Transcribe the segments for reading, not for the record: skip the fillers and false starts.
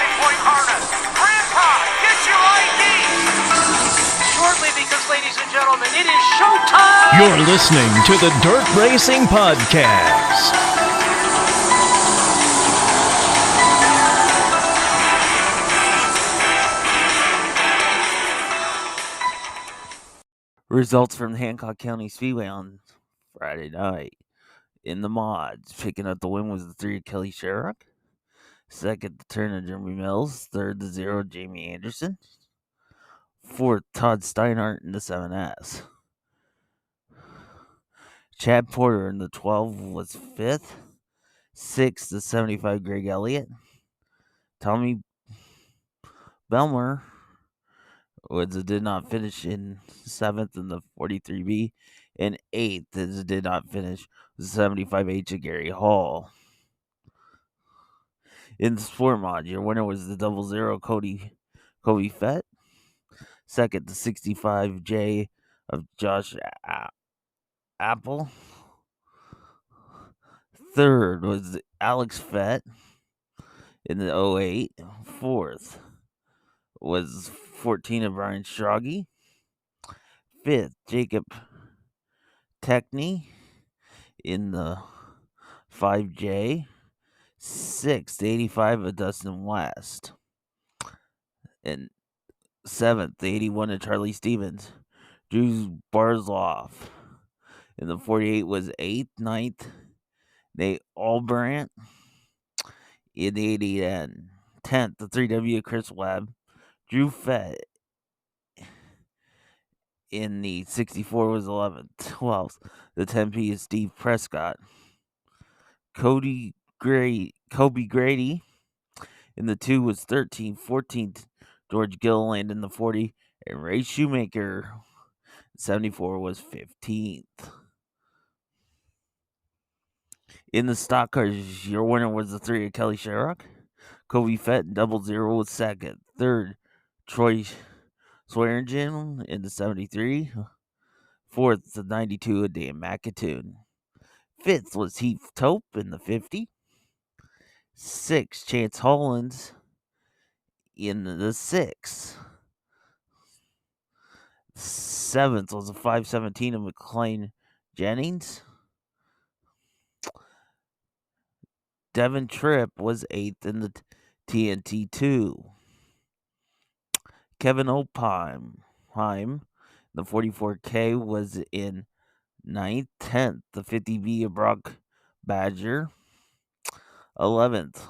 9-point harness. Grandpa, get your ID. Shortly, because, ladies and gentlemen, it is showtime. You're listening to the Dirt Racing Podcast. Results from Hancock County Speedway on Friday night. In the mods, picking up the win was the 3 of Kelly Sherrock. Second, the turn of Jeremy Mills. Third, the 0 Jamie Anderson. Fourth, Todd Steinhardt in the 7S. Chad Porter in the 12 was fifth. Sixth, the 75 Greg Elliott. Tommy Belmer did not finish in seventh in the 43B. And eighth, did not finish, the 75H of Gary Hall. In the sport mod, your winner was the 00 Kobe Fett. Second, the 65J of Josh Apple. Third was Alex Fett in the 08. Fourth was 14 of Brian Stroggy. Fifth, Jacob Techney in the 5J. Sixth, 85 of Dustin West. And seventh, the 81 of Charlie Stevens. Drew Barzloff. In the 48 was 8th, 9th, Nate Albrandt. In the 80 and 10th, the 3W Chris Webb. Drew Fett. In the 64 was 11th. 12th, the 10P is Steve Prescott. Kobe Grady in the 2 was 13th. 14th, George Gilliland in the 40. And Ray Shoemaker, 74, was 15th. In the stock cars, your winner was the 3 of Kelly Sherrock. Kobe Fett in 00 was second. Third, Troy Swearingen in the 73. Fourth, the 92 of Dan McAtoon. Fifth was Heath Tope in the 50. Sixth, Chance Hollins in the 6. Seventh was a 517 of McLean Jennings. Devin Tripp was 8th in the TNT 2. Kevin Opheim, the 44K, was in 9th. 10th, the 50B of Brock Badger. 11th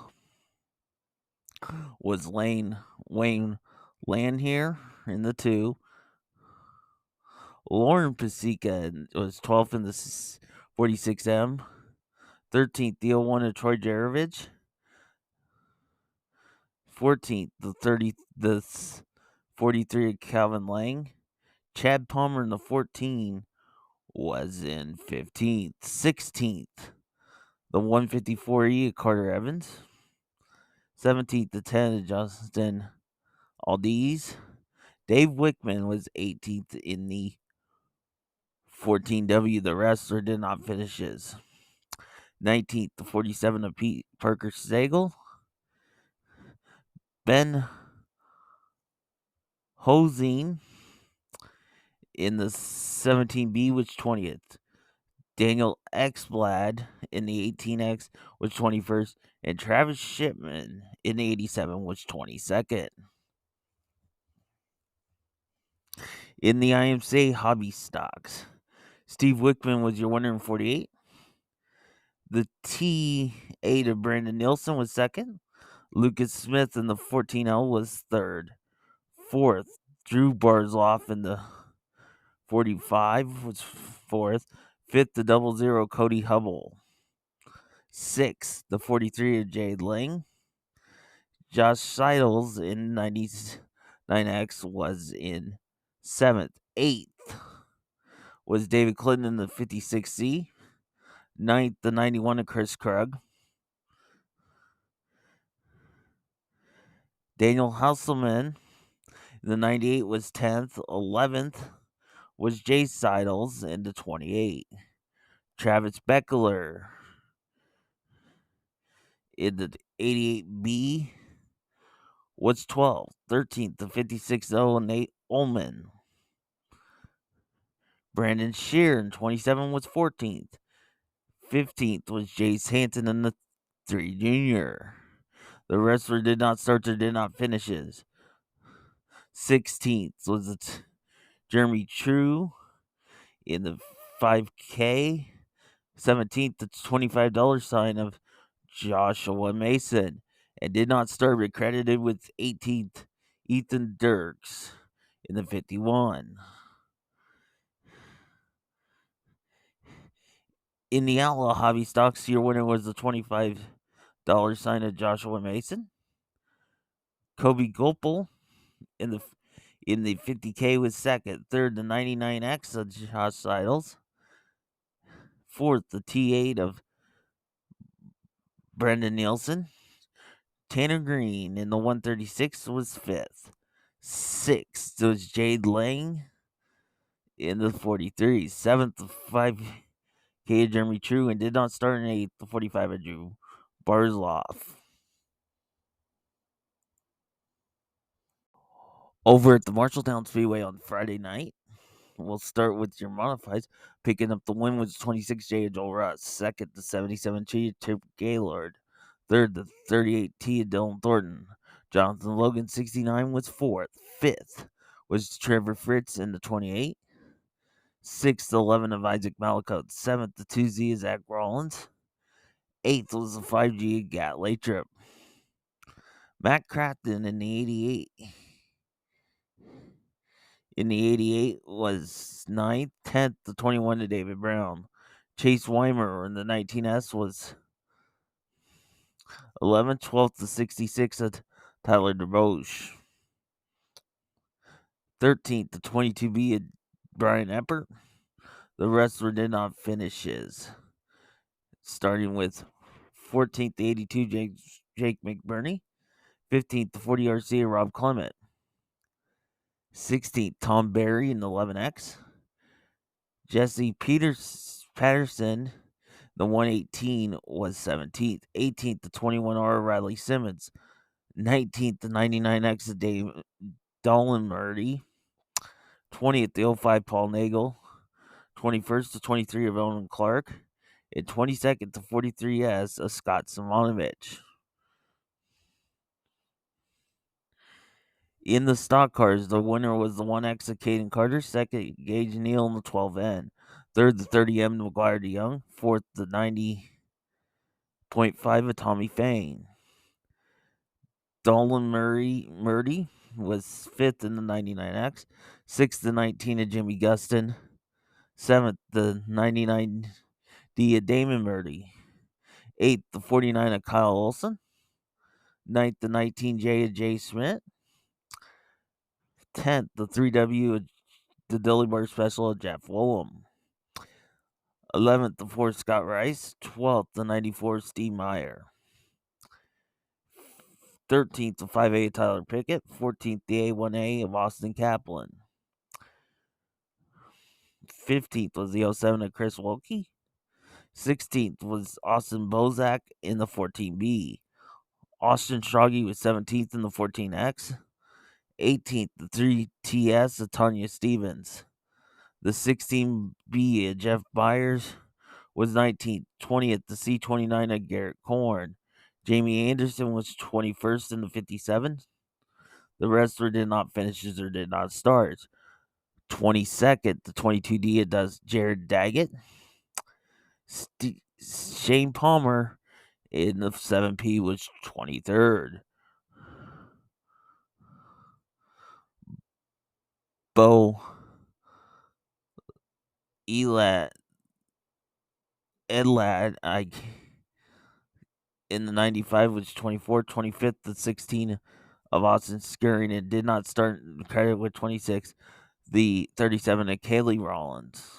was Wayne Lanhier in the 2. Lauren Pasica was 12th in the 46M. 13th, the 01 of Troy Jarovich. 14th, the 43 of Calvin Lang. Chad Palmer in the 14 was in 15th. 16th, the 154E of Carter Evans. 17th, the 10 of Justin Aldiz. Dave Wickman was 18th in the 14W. The wrestler did not finish his. 19th, the 47 of Pete Parker Sagel. Ben Hosing in the 17B was 20th. Daniel Exblad in the 18X was 21st. And Travis Shipman in the 87 was 22nd. In the IMCA hobby stocks, Steve Wickman was your winner in 48. The T8 of Brandon Nielsen was second. Lucas Smith in the 14L was third. Fourth, Drew Barzloff in the 45 was fourth. Fifth, the 00 Cody Hubble. Sixth, the 43 of Jade Ling. Josh Seidels in 99X was in 7th. 8th was David Clinton in the 56C. 9th, the 91 of Chris Krug. Daniel Hasselman in the 98 was 10th. 11th was Jay Seidels in the 28. Travis Beckler in the 88B was 12th. 13th, the 56-0, Nate Ullman. Brandon Shear in 27 was 14th. 15th was Jace Hanton in the 3 Junior. The wrestler did not start or did not finishes. 16th was Jeremy True in the 5K. 17th, the $25 sign of Joshua Mason, and did not start, but credited with 18th, Ethan Dirks in the 51. In the Outlaw Hobby Stocks, your winner was the $25 sign of Joshua Mason. Kobe Gopel in the 50K was second. Third, the 99X of Josh Seidels. Fourth, the T8 of Brendan Nielsen. Tanner Green in the 136 was fifth. Sixth was Jade Lang in the 43. Seventh, the 5K of Jeremy True, and did not start in eighth, the 45 of Drew Barzloff. Over at the Marshalltown Speedway on Friday night, we'll start with your modifieds. Picking up the win was 26 J of Joel Russ. Second, the 77 G of Chip Gaylord. Third, the 38 T of Dylan Thornton. Jonathan Logan 69 was fourth. Fifth was Trevor Fritz in the 28. Sixth, 11 of Isaac Malakote. Seventh, the 2Z of Zach Rollins. Eighth was the 5G of Gat Latrip. Matt Crafton in the 88. In the 88 was 9th. 10th, the 21 to David Brown. Chase Weimer in the 19S was 11th. 12th, the 66 of Tyler DeBoche. 13th, the 22B of Brian Eppert. The wrestler did not finish his. Starting with 14th, the 82 Jake McBurney. 15th, the 40 RC of Rob Clement. 16th, Tom Barry in the 11X. Jesse Patterson, the 118, was 17th. 18th, the 21R Riley Simmons. 19th, the 99X of Dave Dolan Murdy. 20th, the 05 Paul Nagel. 21st, the 23 of Owen Clark. And 22nd, the 43S of Scott Simonovich. In the stock cars, the winner was the 1X of Caden Carter. Second, Gage Neal in the 12N. Third, the 30M McGuire DeYoung. Fourth, the 90.5 of Tommy Fain. Dolan Murdy was fifth in the 99X. Sixth, the 19 of Jimmy Gustin. Seventh, the 99D of Damon Murdy. Eighth, the 49 of Kyle Olson. Ninth, the 19J of Jay Smith. 10th, the 3W of the Dilly Bar Special of Jeff Woolham. 11th, the 4 Scott Rice. 12th, the 94 Steve Meyer. 13th, the 5A of Tyler Pickett. 14th, the A1A of Austin Kaplan. 15th was the 07 of Chris Wilkie. 16th was Austin Bozak in the 14B. Austin Stroggy was 17th in the 14X. 18th, the 3TS of Tanya Stevens. The 16B of Jeff Byers was 19th. 20th, the C29 of Garrett Korn. Jamie Anderson was 21st in the 57. The wrestler did not finish or did not start. 22nd, the 22D of does Jared Daggett. Shane Palmer in the 7P was 23rd. Bo Edlad in the 95 was 24th. 25th, the 16 of Austin Skirring, and did not start credit with 26. The 37 of Kylie Rollins.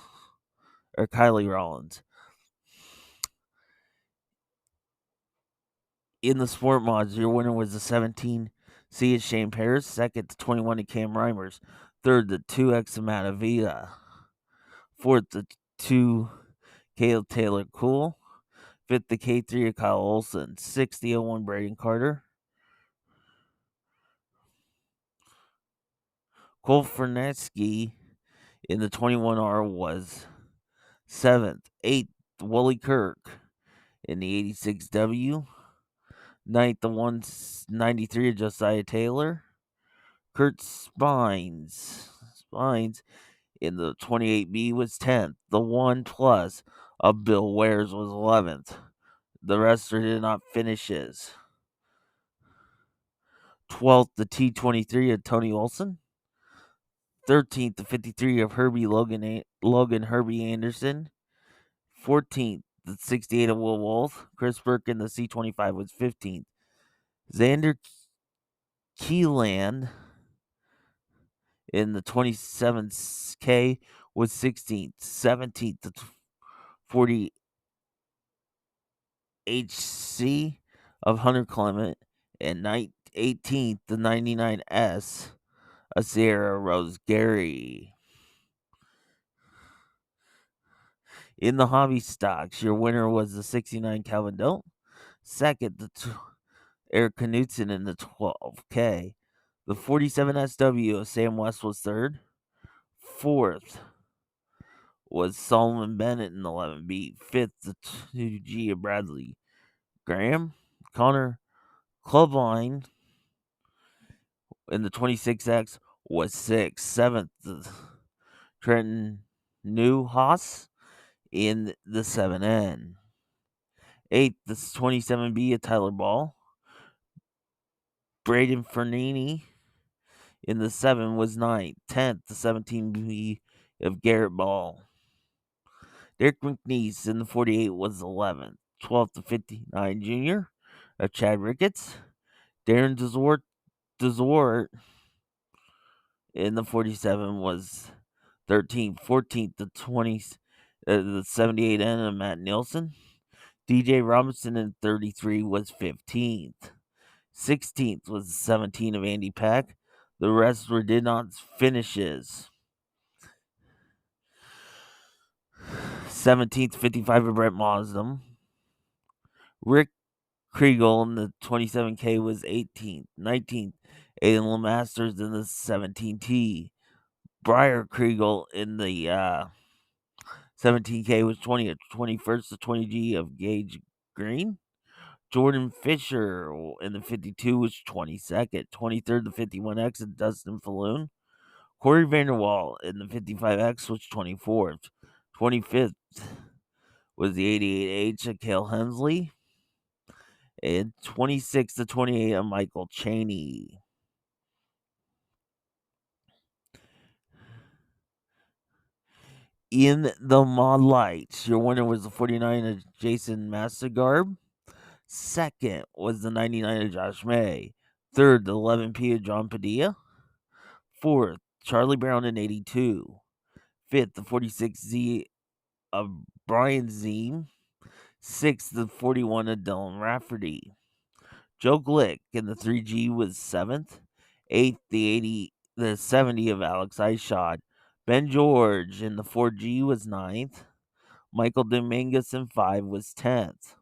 In the sport mods, your winner was the 17 C of Shane Paris. Second, the 21 of Cam Reimers. Third, the 2X of Matavita. Fourth, the 2 Caleb Taylor Cool. Fifth, the K3 of Kyle Olson. Sixth, the 01 Braden Carter. Cole Fernetsky in the 21R was 7th. 8th, Wally Kirk in the 86W. 9th, the 193 of Josiah Taylor. Kurt Spines in the 28B was 10th. The 1 plus of Bill Wares was 11th. The rest did not finishes. 12th, the T23 of Tony Olson. 13th, the 53 of Logan Herbie Anderson. 14th, the 68 of Will Wolf. Chris Burke in the C25 was 15th. Xander Keeland in the 27K was 16th. 17th, the 40 HC of Hunter Clement. And 18th, the 99S of Sierra Rose Gary. In the hobby stocks, your winner was the 69 Calvin Don't. Second, the Eric Knudsen in the 12K. The 47 SW of Sam West was third. Fourth was Solomon Bennett in the 11B. Fifth, the 2G of Bradley Graham. Connor Clubline in the 26X was sixth. Seventh, the Trenton Newhouse in the 7N. 8th, the 27B of Tyler Ball. Braden Fernini in the 7 was 9th. 10th, the 17B of Garrett Ball. Derek McNeese in the 48 was 11th. 12th, the 59 Junior of Chad Ricketts. Darren Desort in the 47 was 13th. 14th, the 78N of Matt Nielsen. DJ Robinson in 33 was 15th. 16th was the 17 of Andy Pack. The rest did not finishes. 17th, 55 of Brett Mosdom. Rick Kriegel in the 27K was 18th. 19th, Aiden LeMasters in the 17T. Briar Kriegel in the 17K was 20th. 21st, the 20G of Gage Green. Jordan Fisher in the 52 was 22nd. 23rd, the 51X of Dustin Falloon. Corey Vanderwall in the 55X was 24th. 25th was the 88H of Cale Hensley. And 26th to 28 of Michael Cheney. In the Mod Lights, your winner was the 49 of Jason Mastergarb. Second was the 99 of Josh May. Third, the 11P of John Padilla. Fourth, Charlie Brown in 82. Fifth, the 46Z of Brian Zeem. Sixth, the 41 of Dylan Rafferty. Joe Glick in the 3G was 7th. 8th, the 70 of Alex Eyeshot. Ben George in the 4G was 9th. Michael Dominguez in 5 was 10th.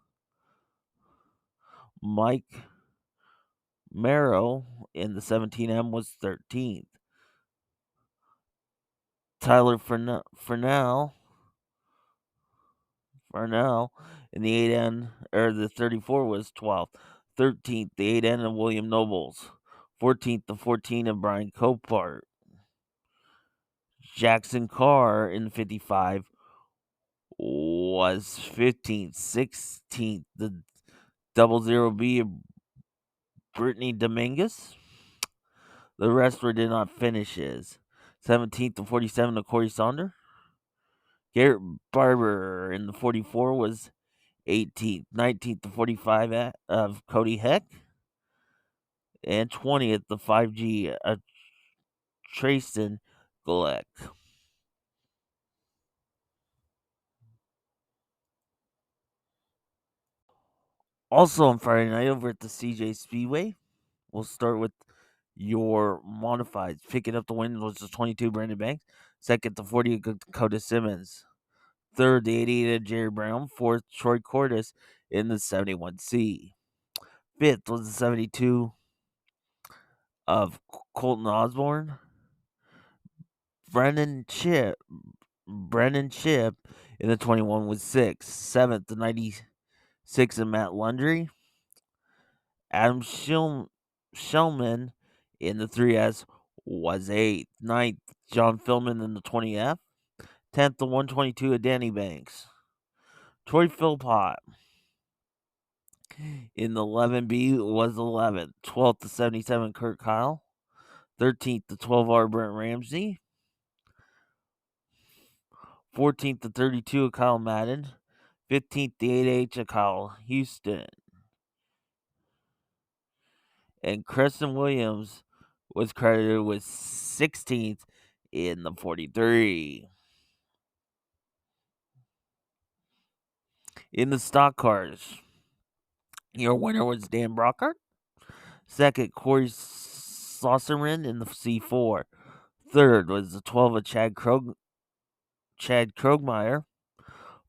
Mike Merrow in the 17M was 13th. Tyler Fernell in the 8N, or the 34 was 12th. 13th, the 8N of William Nobles. 14th, the 14 of Brian Copart. Jackson Carr in the 55 was 15th. 16th, the 00B of Brittany Dominguez. The rest did not finishes. 17th to 47 of Corey Saunders. Garrett Barber in the 44 was 18th. 19th to 45 of Cody Heck. And 20th, the 5G of Trayson Gleck. Also on Friday night over at the CJ Speedway, we'll start with your modifieds. Picking up the win was the 22 Brandon Banks. Second, the 40 Dakota Simmons. Third, the 88 of Jerry Brown. Fourth, Troy Cordes in the 71C. Fifth was the 72 of Colton Osborne. Brennan Chip in the 21 was 6th. 7th, the 96 of Matt Lundry. Adam Shellman in the 3S was 8th. 9th, John Philman in the 20F. 10th, the 122 of Danny Banks. Troy Philpott in the 11B was 11th. 12th, the 77 Kurt Kyle. 13th, the 12R Brent Ramsey. 14th, the 32 of Kyle Madden. 15th, the 8H of Kyle Houston. And Preston Williams was credited with 16th in the 43. In the stock cars, your winner was Dan Brockhart. Second, Corey Saucerman in the C4. Third was the 12 of Chad Krogmeyer.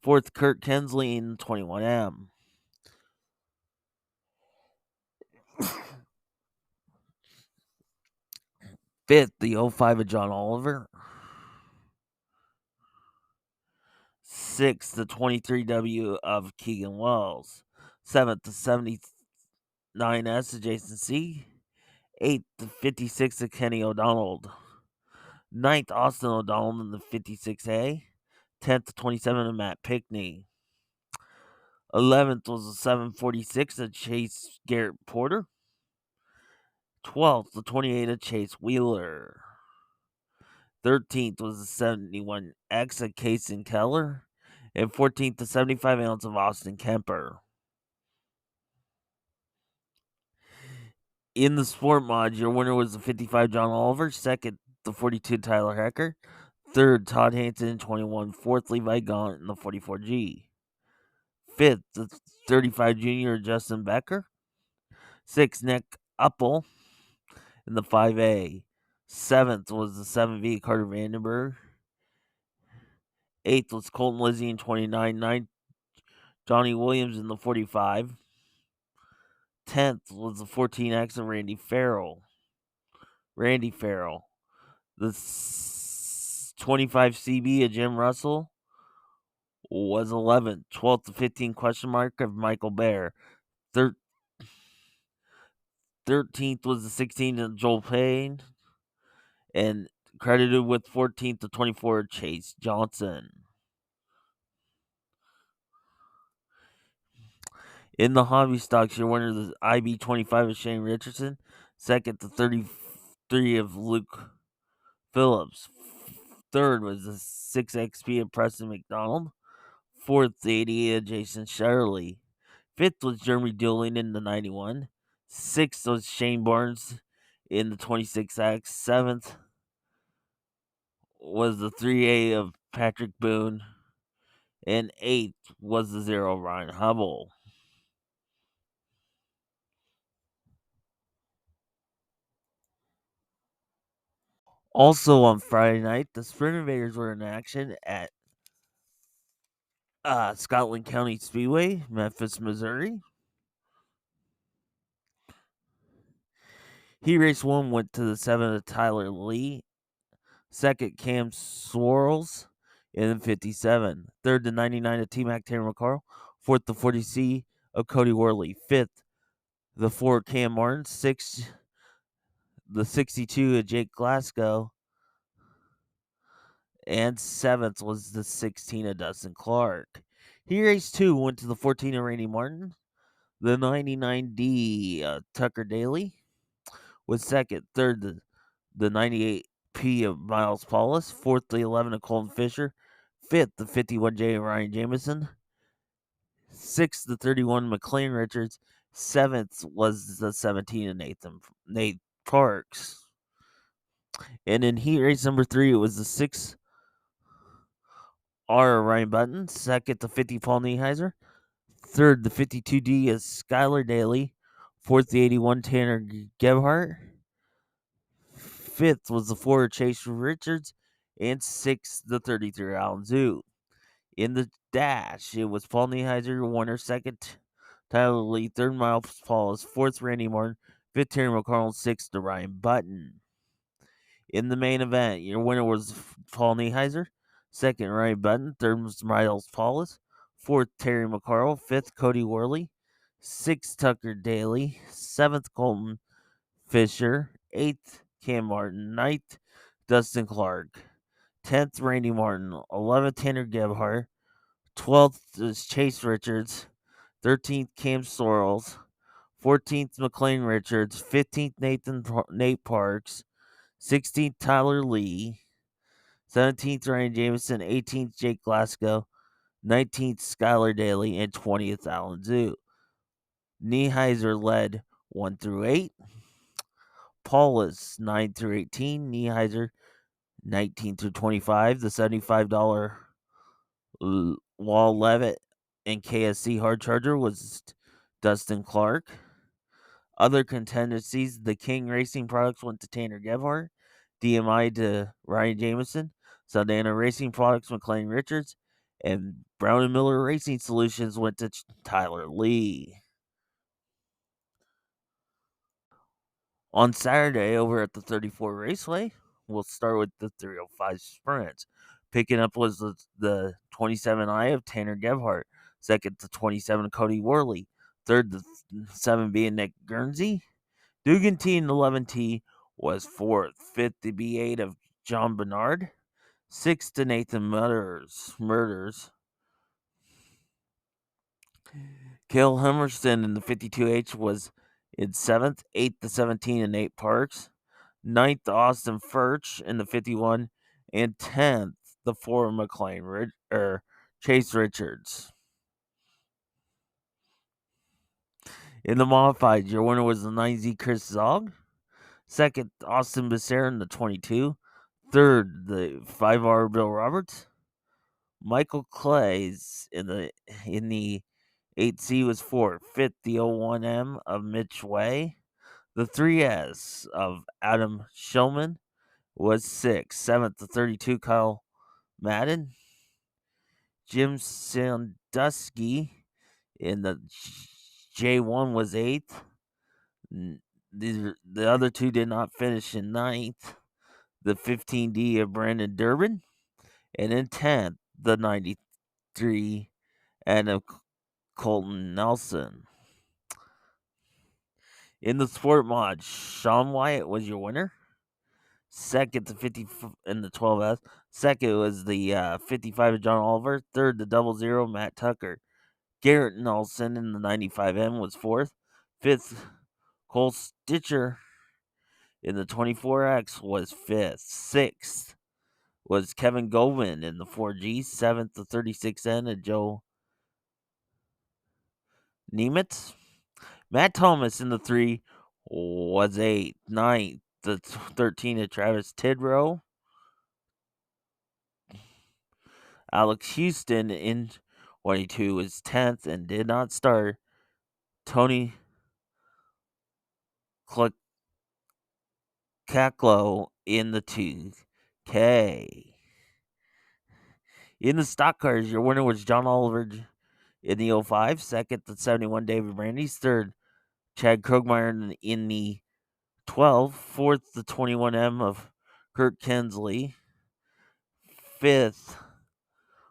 Fourth, Kurt Kensley in the 21M. Fifth, the 05 of John Oliver. Sixth, the 23W of Keegan Wells. Seventh, the 79S of Jason C. Eighth, the 56 of Kenny O'Donnell. Ninth, Austin O'Donnell in the 56A. 10th, the 27 of Matt Pickney. 11th was the 746 of Chase Garrett Porter. 12th, the 28 of Chase Wheeler. 13th was the 71X of Kason Keller. And 14th, the 75 ounce of Austin Kemper. In the sport mod, your winner was the 55 John Oliver. Second, the 42 Tyler Hecker. Third, Todd Hanson in 21. Fourth, Levi Gaunt in the 44G. Fifth, the 35 junior Justin Becker. Sixth, Nick Uppel in the 5A. Seventh was the 7V Carter Vandenberg. Eighth was Colton Lizzie in 29. Ninth, Johnny Williams in the 45. 10th was the 14X of Randy Farrell. The 25 CB of Jim Russell was 11th. 12th to 15 question mark of Michael Bear. 13th was the 16th of Joel Payne. And credited with 14th to 24 Chase Johnson. In the hobby stocks, your winner is IB25 of Shane Richardson. Second to 33 of Luke Phillips. Third was the 6XP of Preston McDonald. Fourth, the 88 of Jason Shirley. Fifth was Jeremy Dooling in the 91. Sixth was Shane Barnes in the 26X. Seventh was the 3A of Patrick Boone. And eighth was the 0 Ryan Hubble. Also on Friday night, the Sprint Invaders were in action at Scotland County Speedway, Memphis, Missouri. Heat Race 1 went to the 7 of Tyler Lee. Second, Cam Swirls in 57. Third, the 99 of T-Mac Tanner McCarl. Fourth, the 40C of Cody Worley. Fifth, the 4 Cam Martin. Sixth, the 62 of Jake Glasgow. And seventh was the 16 of Dustin Clark. Heat Race 2 went to the 14 of Randy Martin. The 99D Tucker Daly was second. Third, the 98P of Miles Paulus. Fourth, the 11 of Colton Fisher. Fifth, the 51J of Ryan Jameson. Sixth, the 31 McLean Richards. Seventh was the 17 of Nate Parks. And in heat race number 3, it was the 6 R Ryan Button. Second, the 50 Paul Nieheiser. Third, the 52D is Skylar Daly. Fourth, the 81 Tanner Gebhardt. Fifth was the 4 Chase Richards. And sixth, the 33 Alan Zoo. In the dash, it was Paul Nieheiser, winner. Second, Tyler Lee. Third, Miles Paulus. Fourth, Randy Martin. Fifth, Terry McCarl. Sixth, to Ryan Button. In the main event, your winner was Paul Nieheiser. Second, Ryan Button. Third was Miles Paulus. Fourth, Terry McCarroll. Fifth, Cody Worley. Sixth, Tucker Daly. Seventh, Colton Fisher. Eighth, Cam Martin. Ninth, Dustin Clark. 10th, Randy Martin. 11th, Tanner Gebhardt. 12th is Chase Richards. 13th, Cam Sorrells. 14th, McLean Richards. 15th, Nate Parks. 16th, Tyler Lee. 17th, Ryan Jameson. 18th, Jake Glasgow. 19th, Skylar Daly. And 20th, Alan Zhu. Nieheiser led 1 through 8. Paulus 9 through 18. Nieheiser 19 through 25. The $75 Wall Levitt and KSC hard charger was Dustin Clark. Other contingencies, the King Racing products went to Tanner Gebhardt, DMI to Ryan Jameson, Saldana Racing Products, McLean Richards, and Brown and Miller Racing Solutions went to Tyler Lee. On Saturday, over at the 34 Raceway, we'll start with the 305 sprints. Picking up was the 27I of Tanner Gebhardt. Second, the 27 Cody Worley. Third, the 7B Nick Guernsey. Dugan T and 11T was fourth. Fifth, the B8 of John Bernard. Sixth, to Nathan Murders. Cale Hummerston in the 52H was in seventh. Eighth, the 17 and Nate Parks. Ninth, Austin Furch in the 51. And 10th, the 4 McLean Chase Richards. In the modified, your winner was the 9Z Chris Zog. Second, Austin Becerra in the 22. Third, the 5R Bill Roberts. Michael Clays in the 8C was fourth. Fifth, the 01M of Mitch Way. The 3S of Adam Shulman was sixth. Seventh, the 32 Kyle Madden. Jim Sandusky in the J1 was eighth. The other two did not finish in ninth. The 15D of Brandon Durbin. And in 10th, the 93 and of Colton Nelson. In the sport mod, Sean Wyatt was your winner. Second, the 50 in the 12S. Second was the 55 of John Oliver. Third, the 00 Matt Tucker. Garrett Nelson in the 95M was fourth. Fifth, Cole Stitcher in the 24X was fifth. Sixth was Kevin Goldman in the 4G. Seventh, the 36N of Joe Nemitz. Matt Thomas in the 3 was eighth. Ninth, the 13 of Travis Tidrow. Alex Houston in 22 was 10th and did not start. Tony Kaklo in the 2K. In the stock cars, your winner was John Oliver in the 05. Second, the 71 David Brandes. Third, Chad Krogmeyer in the 12. Fourth, the 21M of Kurt Kensley. Fifth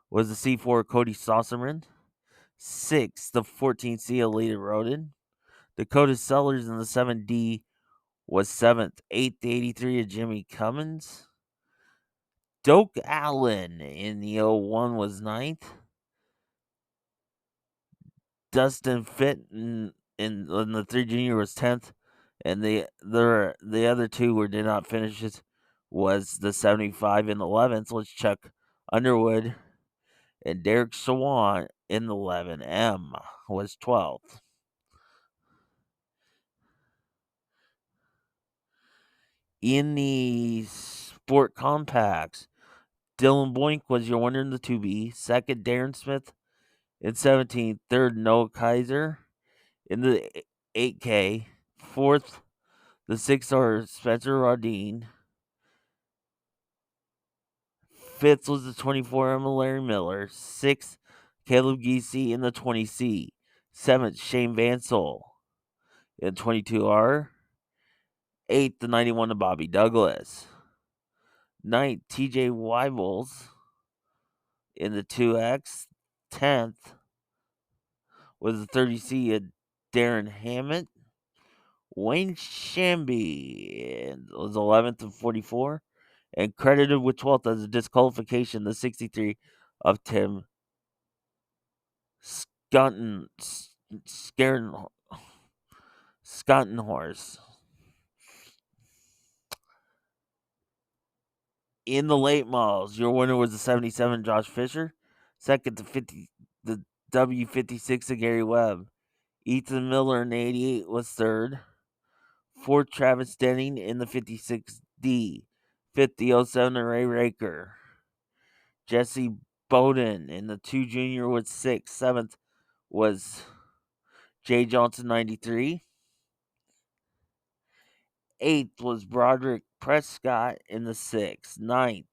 was the C4 Cody Sosserman. Sixth, the 14C Alita Roden. Dakota Sellers in the 7D was seventh. Eighth, the 83 of Jimmy Cummins. Doak Allen in the 01 was ninth. Dustin Fitton in the 3 Junior was 10th. And the other two did not finish it was the 75 in the 11th was Chuck Underwood. And Derek Swan in the 11M was 12th. In the sport compacts, Dylan Boink was your winner in the 2B. Second, Darren Smith in 17th. Third, Noah Kaiser in the 8K. Fourth, the 6R Spencer Rodine. Fifth was the 24 Emma Larry Miller. Sixth, Caleb Giese in the 20C. Seventh, Shane Vansel in 22R. Eighth, the 91 of Bobby Douglas. 9th, TJ Weibels in the 2X. 10th was the 30C of Darren Hammett. Wayne Shamby was 11th of 44. And credited with 12th as a disqualification, the 63 of Tim Scottenhorse. In the late models, your winner was the 77 Josh Fisher. Second, the W56 of Gary Webb. Ethan Miller in the 88 was third. Fourth, Travis Denning in the 56D. Fifth, the 07 of Ray Raker. Jesse Bowden in the 2 Junior was sixth. Seventh was Jay Johnson 93. Eighth was Broderick Prescott in the 6th. Ninth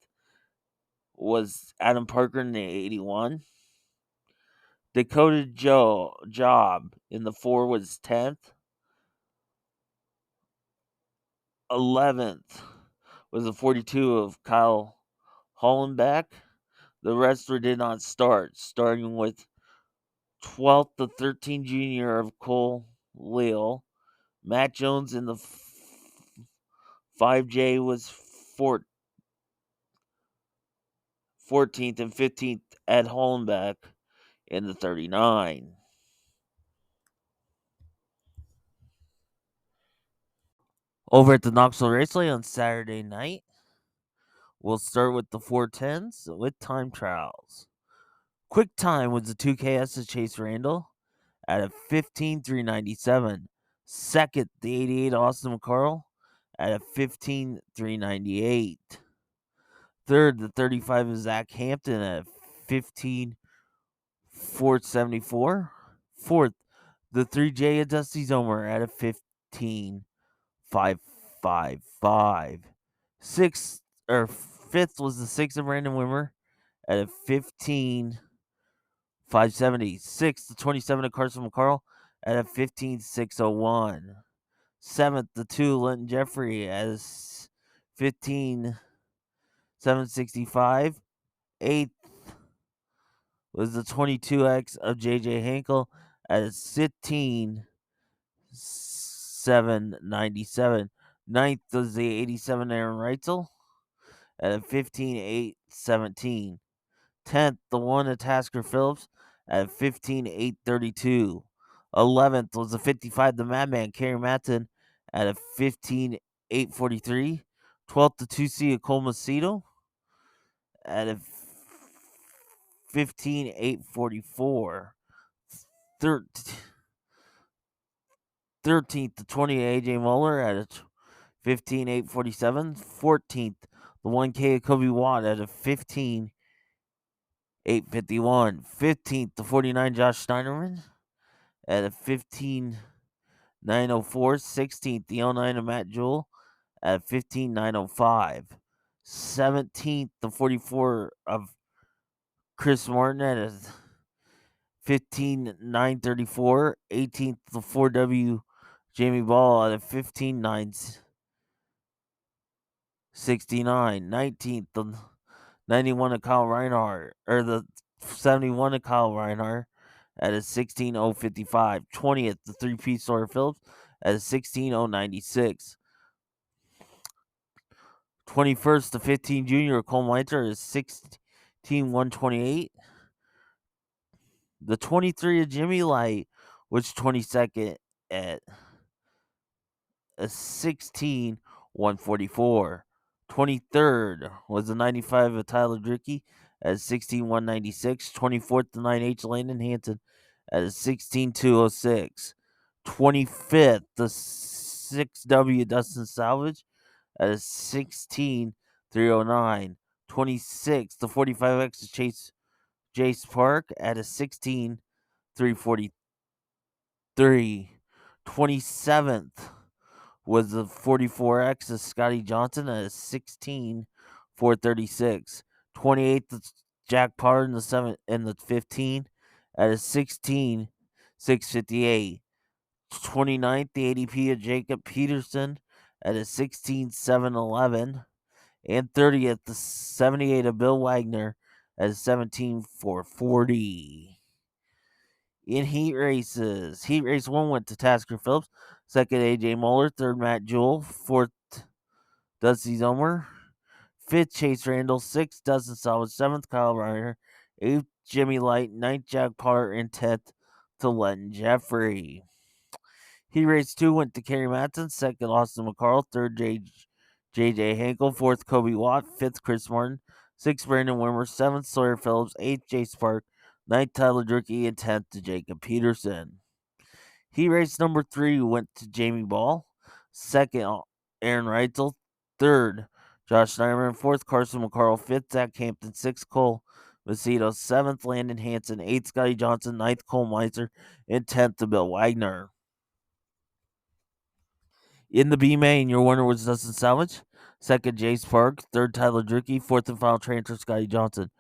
was Adam Parker in the 81. Dakota Job in the 4 was 10th. 11th was the 42 of Kyle Hollenbeck. The rest did not start, starting with 12th, the 13 Junior of Cole Leal. Matt Jones in the 5J was 14th, and 15th Ed Hollenbeck in the 39. Over at the Knoxville Raceway on Saturday night, we'll start with the 410s with time trials. Quick time was the 2KS of Chase Randall at a 15.397. Second, the 88 Austin McCarl at a 15.398. Third, the 35 of Zach Hampton at 15.474. Fourth, the 3J of Dusty Zomer at a 15.555. Fifth was the 6 of Brandon Wimmer at a 15.570. Sixth, the 27 of Carson McCarl at a 15.601. Seventh, the 2 Linton Jeffrey as 15.765. Eighth was the 22X of JJ Hinkle at a 15.797. Ninth was the 87 Aaron Reitzel at a 15.817. 10th, the 1 of Tasker Phillips at 15.832. 11th was the 55, the Madman Kerry Matton at a 15.843. 12th, the 2C of Cole Macedo at a 15.844. 13th, the 20 AJ Muller at a 15.847. 14th, the 1K of Kobe Watt at a 15.851. 15th, the 49 Josh Steinerman at a 15.904. 16th, the 09 of Matt Jewell at a 15.905. 17th, the 44 of Chris Martin at a 15.934. 18th, the 4W Jamie Ball at a 15.969. 19th, the 91 of Kyle Reinhardt, or the 71 of Kyle Reinhardt at a 16.055. 20th, the 3-piece Sawyer Phillips at a 16.096. 21st, the 15 Junior Cole Meiter is 16.128. The 23 of Jimmy Light was 22nd at a 16.144. 23rd was the 95 of Tyler Drickey at 16.196. 24th, the 9H Landon Hanson at a 16.206. 25th, the 6W Dustin Salvage at a 16.309. 26th, the 45X Jace Park at a 16.343. 27th was the 44X of Scotty Johnson at a 16.436. 28th, the Jack Potter in the 7 and the 15 at a 16.658. 29th, the ADP of Jacob Peterson at a 16.711. And 30th, the 78 of Bill Wagner at 17,440. In heat races, Heat Race 1 went to Tasker Phillips, second AJ Moeller, third Matt Jewell, fourth Dusty Zomer, fifth Chase Randall, sixth Dustin Salvage, seventh Kyle Reiner, eighth Jimmy Light, ninth Jack Potter, and 10th to Lenton Jeffrey. Heat Race 2 went to Kerry Matson, second Austin McCarl, third JJ Hankel, fourth Kobe Watt, fifth Chris Martin, sixth Brandon Wimmer, seventh Sawyer Phillips, eighth Jace Park, ninth Tyler Drucke, and 10th to Jacob Peterson. Heat Race number 3 went to Jamie Ball, second Aaron Reitzel, third Josh Snyderman, fourth Carson McCarl, fifth Zach Hampton, sixth Cole Macedo, seventh Landon Hanson, eighth Scotty Johnson, ninth Cole Meiser, and 10th to Bill Wagner. In the B main, your winner was Dustin Salvage, second Jace Park, third Tyler Drucke, fourth and final transfer Scotty Johnson,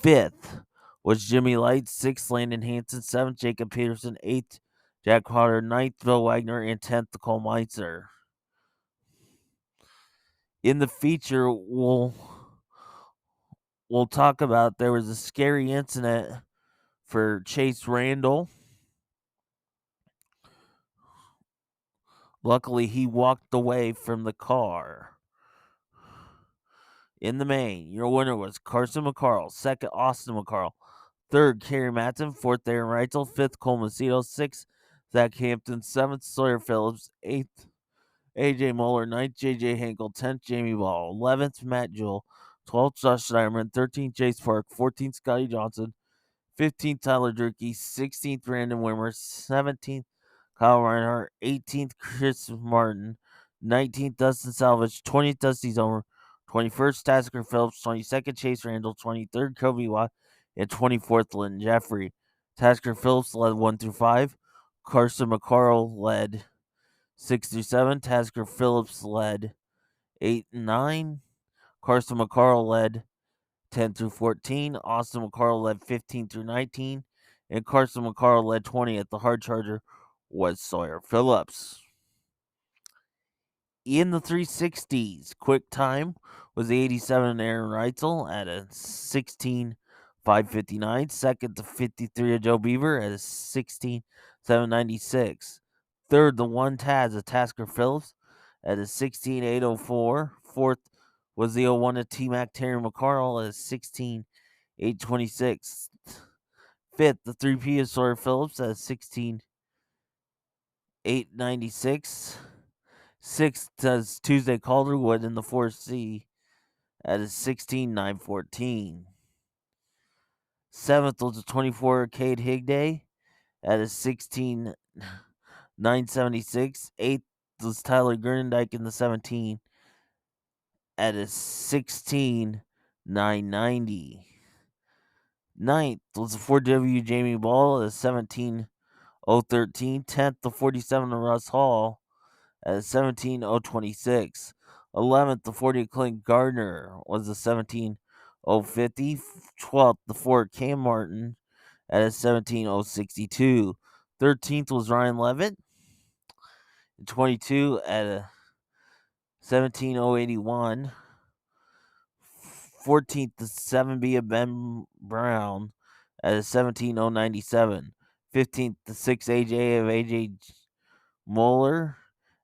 fifth was Jimmy Light, sixth Landon Hanson, seventh Jacob Peterson, eighth Jack Potter, ninth Bill Wagner, and 10th to Cole Meitzer. In the feature, we'll talk about there was a scary incident for Chase Randall. Luckily, he walked away from the car. In the main, your winner was Carson McCarl, second Austin McCarl, third Kerry Matson, fourth Aaron Reitzel, fifth Cole Macedo, sixth Zach Hampton, seventh Sawyer Phillips, eighth AJ Moeller, 9th JJ Hankel, 10th Jamie Ball, 11th Matt Jewell, 12th Josh Steinerman, 13th Jace Park, 14th Scotty Johnson, 15th Tyler Drucke, 16th Brandon Wimmer, 17th Kyle Reinhardt, 18th Chris Martin, 19th Dustin Salvage, 20th Dusty Zomer, 21st Tasker Phillips, 22nd Chase Randall, 23rd Kobe Watt, and 24th Lynn Jeffrey. Tasker Phillips led 1 through 5. Carson McCarl led 6 through 7. Tasker Phillips led 8 and 9. Carson McCarl led 10 through 14. Austin McCarl led 15 through 19. And Carson McCarl led 20 at the hard charger was Sawyer Phillips. In the 360s, quick time was the 87 Aaron Reitzel at a 16,559. Second, the 53 of Joe Beaver at a 16,796. Third, the 1 Taz of Tasker Phillips at a 16,804. Fourth was the 01 of T-Mac Terry McCarl at a 16,826. Fifth, the 3P of Sawyer Phillips at a 16,896. Sixth was Tuesday Calderwood in the 4C at a 16,914. Seventh was the 24 Cade Higday at a 16,976. Eighth was Tyler Gernendike in the 17 at a 16,990. Ninth was the 4W Jamie Ball at a 17,013. 10th, the 47 of Russ Hall at 17,026. 11th, the 40 Clint Gardner was a 17,050. 12th, the 4 Cam Martin at a 17,062. 13th was Ryan Levitt, 22 at a 17,081. 14th, the 7B of Ben Brown at a 17,097. 15th, the 6 AJ of AJ Moeller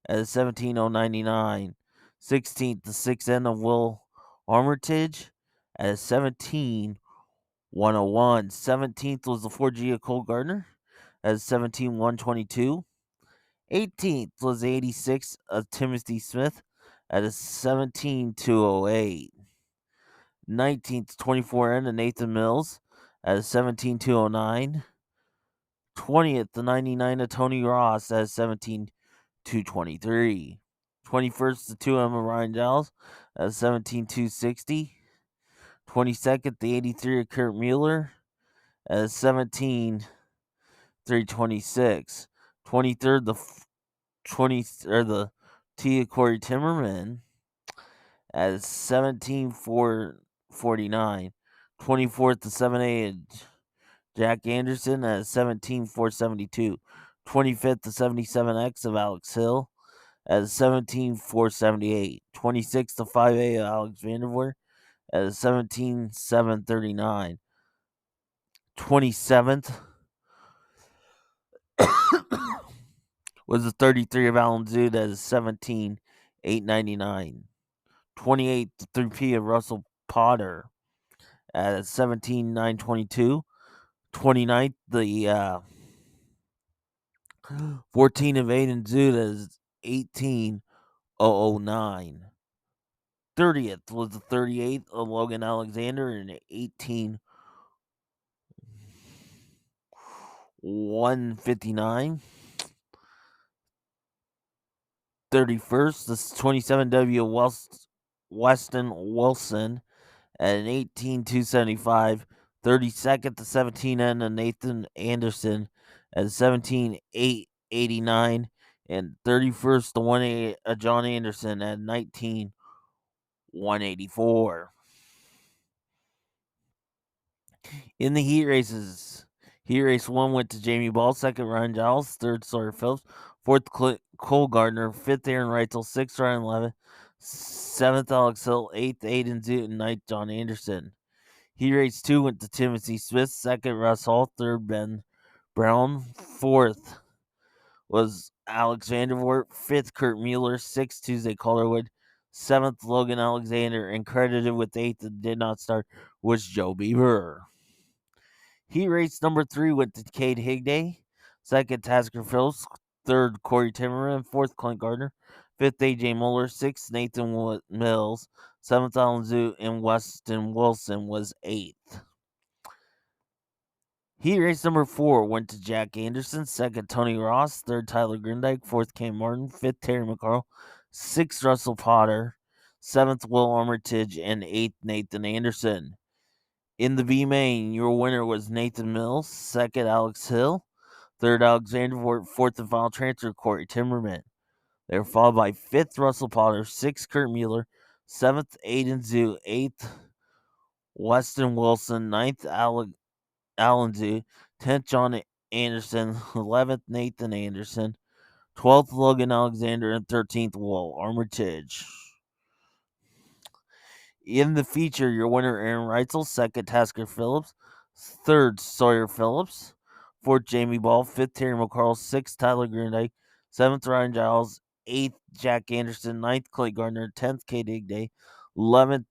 at a 17,099. 16th, the 6N of Will Armitage at a 17,101. 17th was the 4G of Cole Gardner at a 17,122. 18th was the 86 of Timothy Smith at a 17,208. 19th, 24N of Nathan Mills at a 17,209. 20th, the 99 of Tony Ross at a 17,223. 21st, the 2M of Ryan Giles at 17,260. 22nd, the 83 of Kurt Mueller at 17,326. 23rd, the T of Corey Timmerman at 17,449. 24th, the 7A of Jack Anderson at 17,472. 25th, the 77X of Alex Hill at 17,478. 26th to 5A Alex Vandervoort at 17,739. 27th was the 33 of Alan Zood at 17,899. 28th to 3P of Russell Potter at 17,922. 29th, the 14 of Aiden Zood as 18,009. 30th was the 38th of Logan Alexander in 18,159. 31st, the 27W Weston Wilson at an 18,275. 32nd, the 17N of Nathan Anderson at 17,889. And 31st, the 1A of John Anderson at 19,184. In the heat races, heat race 1 went to Jamie Ball, 2nd Ryan Giles, 3rd Sawyer Phillips, 4th Cole Gardner, 5th Aaron Reitzel, 6th Ryan Levitt, 7th Alex Hill, 8th Aiden Zoot, and 9th John Anderson. Heat race 2 went to Timothy Smith, 2nd Russ Hall, 3rd Ben Brown, 4th was Alex Vandervoort, 5th Kurt Mueller, 6th Tuesday Calderwood, 7th Logan Alexander, and credited with 8th that did not start was Joe Bieber. Heat race number 3 went to Cade Higday, 2nd Tasker Phillips, 3rd Corey Timmerman, 4th Clint Gardner, 5th AJ Muller, 6th Nathan Mills, 7th Alan Zoot, and Weston Wilson was 8th. Heat race number 4 went to Jack Anderson, 2nd Tony Ross, 3rd Tyler Grindike, 4th Cam Martin, 5th Terry McCarl, 6th Russell Potter, 7th Will Armitage, and 8th Nathan Anderson. In the B main, your winner was Nathan Mills, 2nd Alex Hill, 3rd Alexander Vort, 4th and final transfer Corey Timmerman. They were followed by 5th Russell Potter, 6th Kurt Mueller, 7th Aiden Zoo, 8th Weston Wilson, 9th Alan Zoo, 10th John Anderson, 11th Nathan Anderson, 12th Logan Alexander, and 13th Will Armitage. In the feature, your winner Aaron Reitzel, 2nd Tasker Phillips, 3rd Sawyer Phillips, 4th Jamie Ball, 5th Terry McCarl, 6th Tyler Grindike, 7th Ryan Giles, 8th Jack Anderson, 9th Clay Gardner, 10th Kate Higday, 11th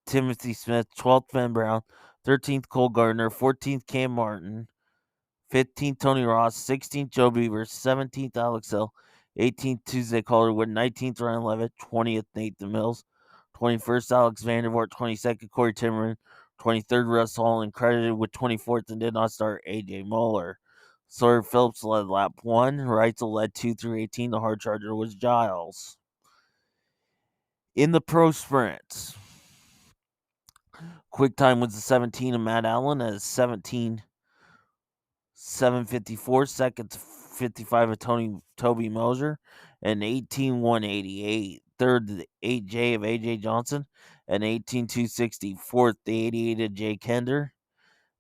Timothy Smith, 12th Ben Brown, 13th Cole Gardner, 14th Cam Martin, 15th Tony Ross, 16th Joe Beaver, 17th Alex Hill, 18th Tuesday Calderwood, 19th Ryan Levitt, 20th Nathan Mills, 21st Alex Vandervoort, 22nd Corey Timmerman, 23rd Russ Hall, and credited with 24th and did not start AJ Muller. Sawyer Phillips led lap 1, Reitzel led 2 through 18, the hard charger was Giles. In the pro sprints, quick time was the 17 of Matt Allen at 17,754, second to 55 of Toby Moser, and 18,188. Third, the 8J of AJ Johnson, and 18,260. Fourth, the 88 of Jay Kender,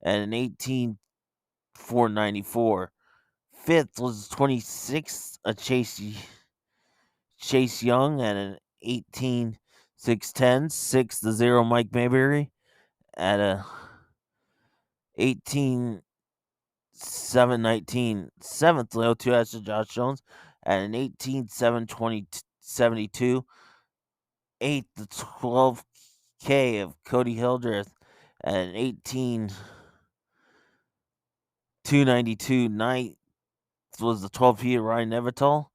and an 18,494. Fifth was 26th of Chase Young at an 18,610. Sixth, the 0 Mike Mayberry at a 18,719. Seventh, Leo 2 Asher Josh Jones at an 18,772. Eighth, the 12K of Cody Hildreth at an 18,292. Ninth was the 12P of Ryan Nevital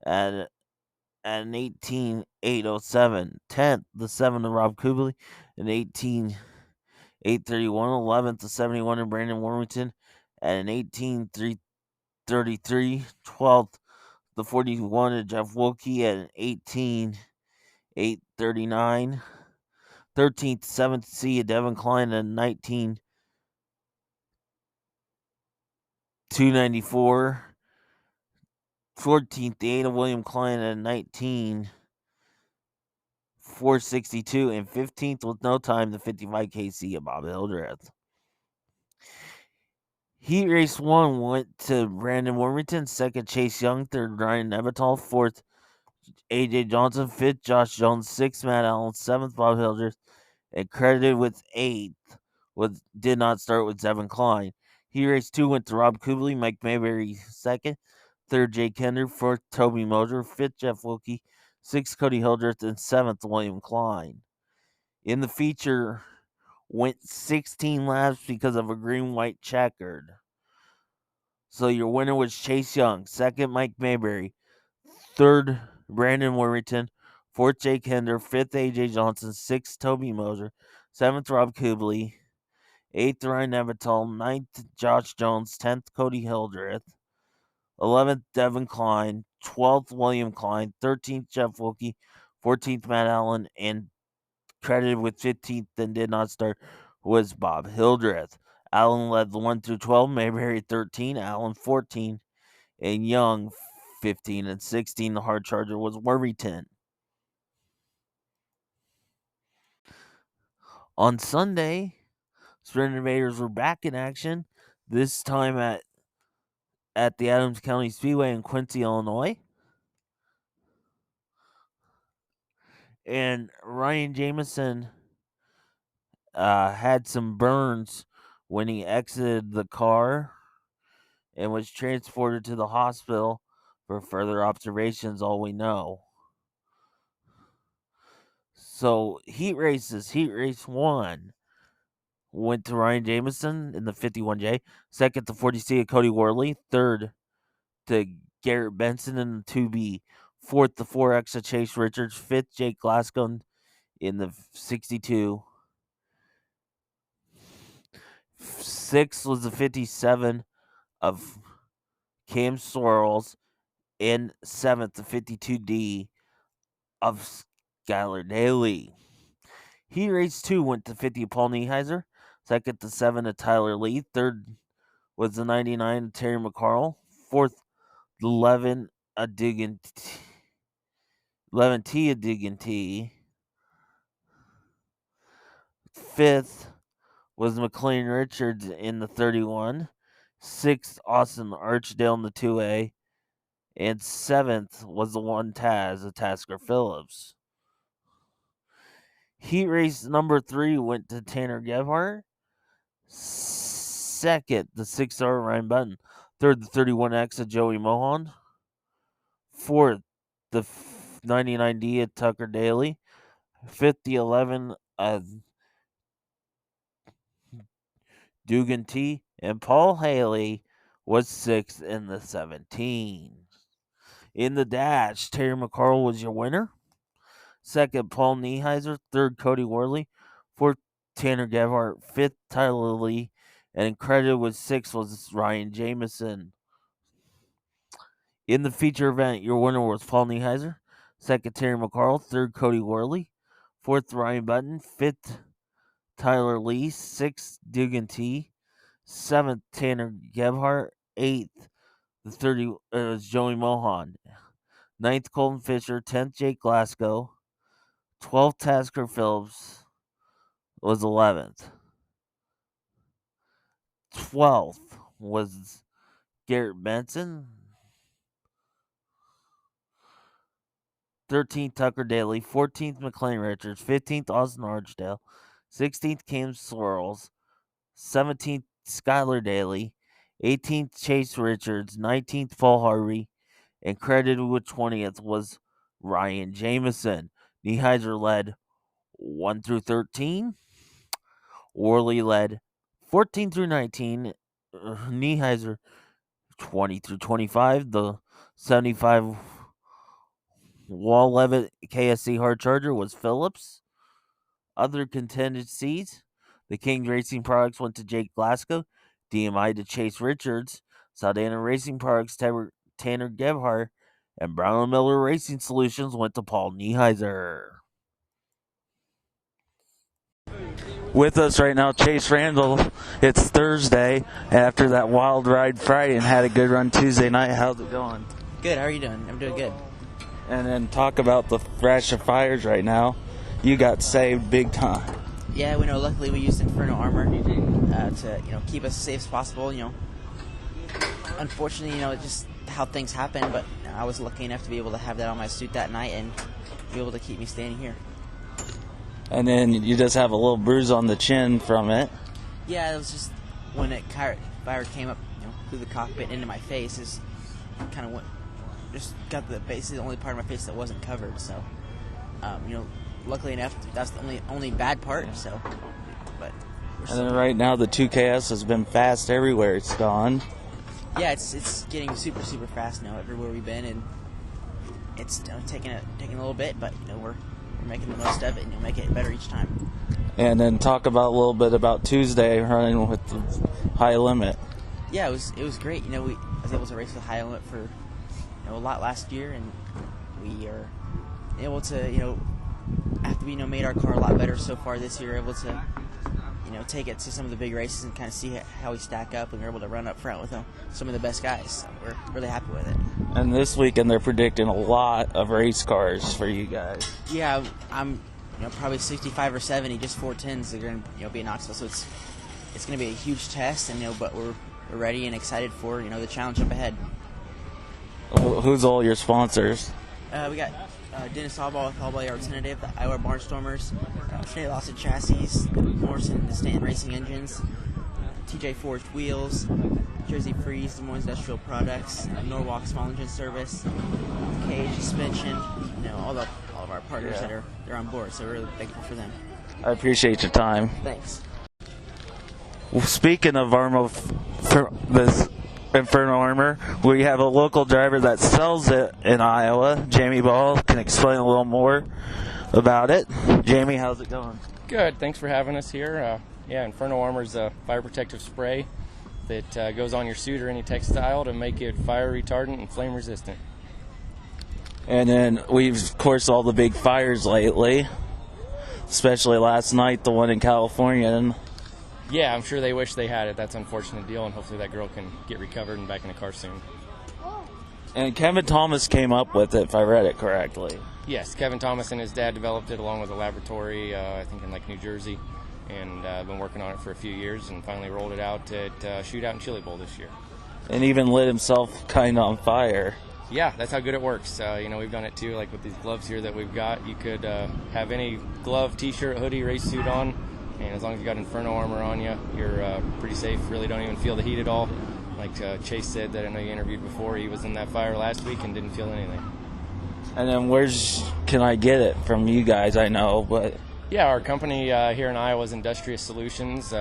at an 18,807. 10th, the 7 of Rob Kubley at 18,831. 11th, the 71 of Brandon Warmington at an 18,333. 12th, the 41 of Jeff Wilkie at an 18,839. 13th, 7th C of Devin Klein at 19,294. 14th, the 8 of William Klein at 19,462. And 15th, with no time, the 55 KC of Bob Hildreth. Heat race 1 went to Brandon Warmington, 2nd Chase Young, 3rd Ryan Nevital, 4th A.J. Johnson. 5th, Josh Jones. 6th, Matt Allen. 7th, Bob Hildreth. And credited with 8th did not start with Zevin Klein. Heat Race 2 went to Rob Kubley. Mike Mayberry 2nd. 3rd, Jake Hender. 4th, Toby Moser. 5th, Jeff Wilkie. 6th, Cody Hildreth. And 7th, William Klein. In the feature, went 16 laps because of a green-white checkered. So your winner was Chase Young. 2nd, Mike Mayberry. 3rd, Brandon Worthington. 4th, Jake Hender. 5th, A.J. Johnson. 6th, Toby Moser. 7th, Rob Kubley. 8th, Ryan Nevital. 9th, Josh Jones. 10th, Cody Hildreth. 11th, Devin Klein. 12th, William Klein. 13th, Jeff Wilkie. 14th, Matt Allen. And credited with 15th and did not start was Bob Hildreth. Allen led the 1 through 12. Mayberry 13. Allen 14. And Young 15 and 16. The hard charger was Worthington. On Sunday, Sprint Invaders were back in action, this time at the Adams County Speedway in Quincy, Illinois. And Ryan Jameson had some burns when he exited the car and was transported to the hospital for further observations, all we know. So, heat races. Heat race 1 went to Ryan Jameson in the 51J. 2nd, the 40C of Cody Worley. 3rd, to Garrett Benson in the 2B. 4th, the 4X of Chase Richards. 5th, Jake Glasgow in the 62. 6th was the 57 of Cam Sorrells. And 7th, the 52D of Skylar Daly. Heat race 2 went to 50 of Paul Nieheiser. 2nd, the 7 of Tyler Lee. 3rd was the 99 of Terry McCarl. 4th, the 11 of Dugan 11T of Dugan T. 5th was McLean Richards in the 31. 6th, Austin Archdale in the 2A. And 7th was the 1 Taz of Tasker Phillips. Heat race number 3 went to Tanner Gebhardt. 2nd, the 6R Ryan Button. 3rd, the 31X of Joey Mohan. 4th, the 99D of Tucker Daly. 5th, the 11 of Dugan T. And Paul Haley was 6th in the 17. In the dash, Terry McCarl was your winner. 2nd, Paul Nieheiser. 3rd, Cody Worley. 4th, Tanner Gebhardt. 5th, Tyler Lee. And credited with 6th was Ryan Jameson. In the feature event, your winner was Paul Nieheiser. 2nd, Terry McCarl. 3rd, Cody Worley. 4th, Ryan Button. 5th, Tyler Lee. 6th, Dugan T. 7th, Tanner Gebhardt. 8th, the 30 was Joey Mohan. 9th, Colton Fisher. 10th, Jake Glasgow. 12th, Tasker Phillips was 11th. 12th was Garrett Benson. 13th, Tucker Daly. 14th, McLean Richards. 15th, Austin Archdale. 16th, Cam Swirls. 17th, Skylar Daly. 18th, Chase Richards. 19th, Paul Harvey. And credited with 20th was Ryan Jameson. Nieheiser led 1 through 13. Worley led 14 through 19. Nieheiser 20 through 25. The 75 Wall Levitt KSC hard charger was Phillips. Other contingencies, the King Racing Products went to Jake Glasgow. DMI to Chase Richards. Saldana Racing Products, Tanner Gebhardt. And Brown & Miller Racing Solutions went to Paul Nieheiser. With us right now, Chase Randall. It's Thursday after that wild ride Friday and had a good run Tuesday night. How's it going? Good. How are you doing? I'm doing good. And then talk about the rash of fires right now. You got saved big time. Yeah, we know. Luckily, we used Inferno Armor to keep us as safe as possible. Unfortunately, how things happen, but I was lucky enough to be able to have that on my suit that night and be able to keep me standing here. And then you just have a little bruise on the chin from it. Yeah, it was just when fire came up, through the cockpit into my face, is kind of went, just got basically the only part of my face that wasn't covered. So, luckily enough, that's the only bad part. So, but. And then right now the 2KS has been fast everywhere it's gone. Yeah, it's getting super super fast now everywhere we've been, and it's taking a little bit, but we're making the most of it, and you'll make it better each time. And then talk about a little bit about Tuesday running with the high limit. Yeah, it was great. I was able to race with high limit for a lot last year, and we are able to after we made our car a lot better so far this year, able to take it to some of the big races and kind of see how we stack up, and we're able to run up front with some of the best guys. So we're really happy with it. And this weekend they're predicting a lot of race cars for you guys. Yeah, I'm probably 65 or 70, just 410s. They're going to be in Knoxville, so it's going to be a huge test, and but we're ready and excited for the challenge up ahead. Who's all your sponsors? We got Dennis Allball with Allball Alternative, the Iowa Barnstormers, Schneider Lawson Chassis, Morrison, the Stanton Racing Engines, TJ Forged Wheels, Jersey Freeze, Des Moines Industrial Products, Norwalk Small Engine Service, Cage Suspension, all of our partners that are on board. So we're really thankful for them. I appreciate your time. Thanks. Well, speaking of this Inferno Armor, we have a local driver that sells it in Iowa. Jamie Ball can explain a little more about it. Jamie, how's it going? Good. Thanks for having us here. Inferno Armor is a fire protective spray that goes on your suit or any textile to make it fire retardant and flame resistant. And then we've, of course, all the big fires lately, especially last night, the one in California. Yeah, I'm sure they wish they had it. That's an unfortunate deal, and hopefully that girl can get recovered and back in the car soon. And Kevin Thomas came up with it, if I read it correctly. Yes, Kevin Thomas and his dad developed it along with a laboratory, I think in New Jersey, and been working on it for a few years and finally rolled it out at Shootout and Chili Bowl this year. And even lit himself kind of on fire. Yeah, that's how good it works. We've done it too, like with these gloves here that we've got. You could have any glove, t-shirt, hoodie, race suit on, and as long as you got Inferno Armor on you, you're pretty safe. Really don't even feel the heat at all. Like Chase said that I know you interviewed before, he was in that fire last week and didn't feel anything. And then can I get it from you guys? I know, but... Yeah, our company here in Iowa is Industrious Solutions.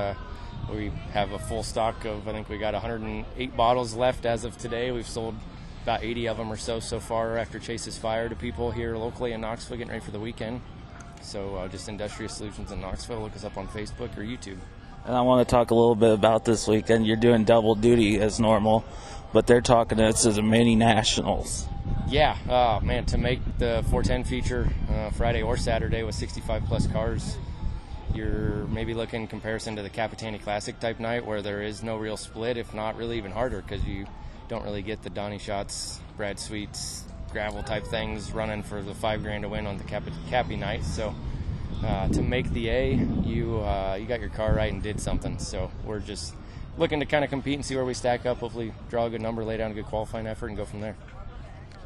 We have a full stock of, I think we got 108 bottles left as of today. We've sold about 80 of them or so far after Chase's fire to people here locally in Knoxville getting ready for the weekend. So just Industrious Solutions in Knoxville. Look us up on Facebook or YouTube. And I want to talk a little bit about this weekend. You're doing double duty as normal, but they're talking this as a mini nationals. Yeah, man, to make the 410 feature Friday or Saturday with 65 plus cars, you're maybe looking in comparison to the Capitani Classic type night where there is no real split, if not really even harder, because you don't really get the Donnie Schatz, Brad Sweets, gravel type things running for the $5,000 to win on the Cappy night. So to make the A, you got your car right and did something. So we're just looking to kind of compete and see where we stack up, hopefully draw a good number, lay down a good qualifying effort, and go from there.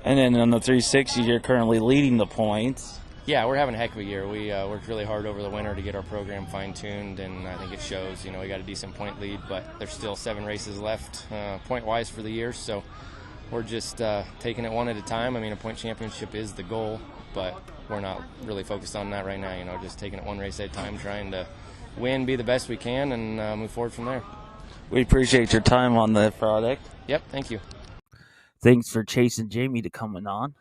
And then on the 360, you're currently leading the points. Yeah, we're having a heck of a year. We worked really hard over the winter to get our program fine-tuned, and I think it shows. We got a decent point lead, but there's still 7 races left point-wise for the year, so we're just taking it one at a time. I mean, a point championship is the goal, but we're not really focused on that right now. Just taking it one race at a time, trying to win, be the best we can, and move forward from there. We appreciate your time on the product. Yep, thank you. Thanks for Chase and Jamie to coming on.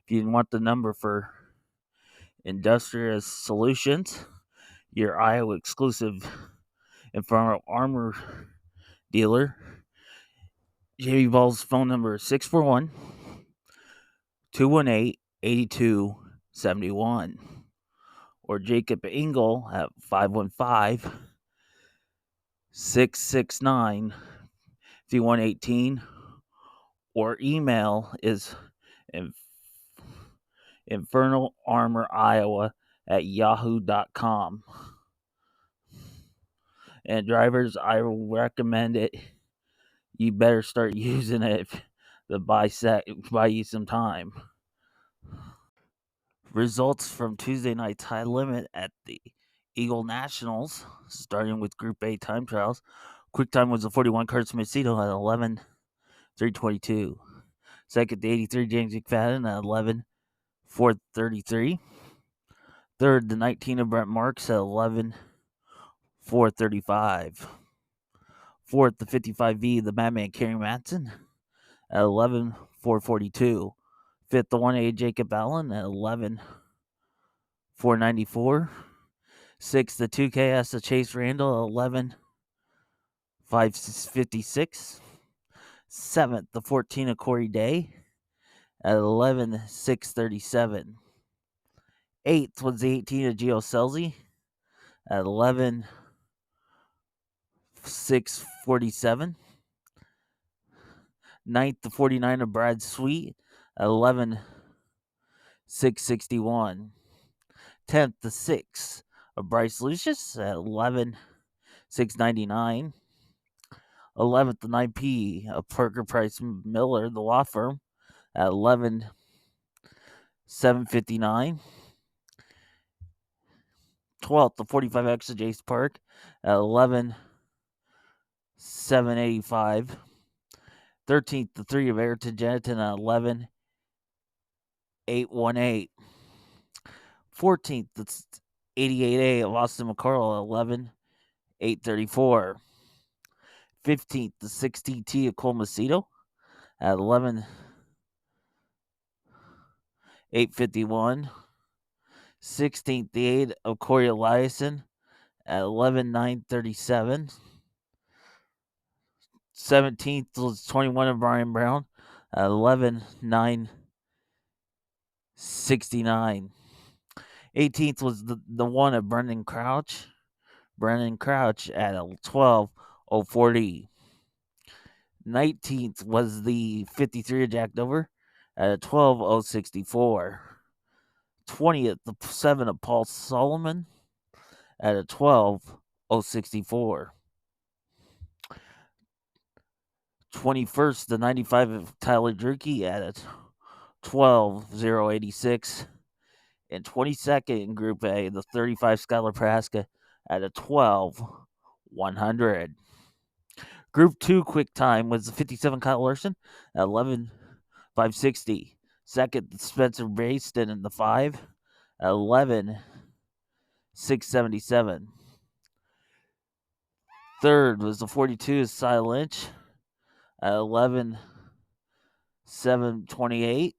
If you want the number for Industrious Solutions, your Iowa exclusive Inferno Armor dealer, Jamie Ball's phone number is 641-218-8271, or Jacob Engel at 515-669-5118, or email is infernalArmorIowa@yahoo.com. And drivers, I will recommend it. You better start using it. to buy you some time. Results from Tuesday night's high limit at the Eagle Nationals, starting with Group A time trials. Quick time was a 41 Curtis Macedo at 11:322. Second, the 83 James McFadden at 11:433. Third, the 19 of Brent Marks at 11:435. Fourth, the 55V, the Madman Kerry Matson at 11:442. Fifth, the 1A Jacob Allen at 11:494. Sixth, the 2KS, the Chase Randall at 11:556. Seventh, the 14 of Corey Day at 11:637. Eighth was the 18 of Gio Selzy at 11:647. Ninth, the 49 of Brad Sweet at 11:661. 10th, the 6 of Bryce Lucius at 11:699. 11th, the 9P of Parker Price Miller, the law firm, at 11:759. 12th, the 45X of Jace Park at 11:785. 13th, the 3 of Ayrton Jennington at 11:818. 14th, the 88A of Austin McCarl at 11:834. 15th, the 16T of Cole Macedo at 11:851. 16th, the 8 of Corey Eliason at 11:937. 17th was 21 of Brian Brown at 11:969. 18th was the 1 of Brendan Crouch at 12:040. 19th was the 53 of Jack Dover at 12:064. 20th, the 7 of Paul Solomon at a 12:064. 21st, the 95 of Tyler Drucke at a 12:086. And 22nd in Group A, the 35 Skylar Praska at a 12:100. Group 2 quick time was the 57 Kyle Larson at 11:560. Second, Spencer Braston in the 5 at 11:677. Third was the 42 Cy Lynch at 11:728.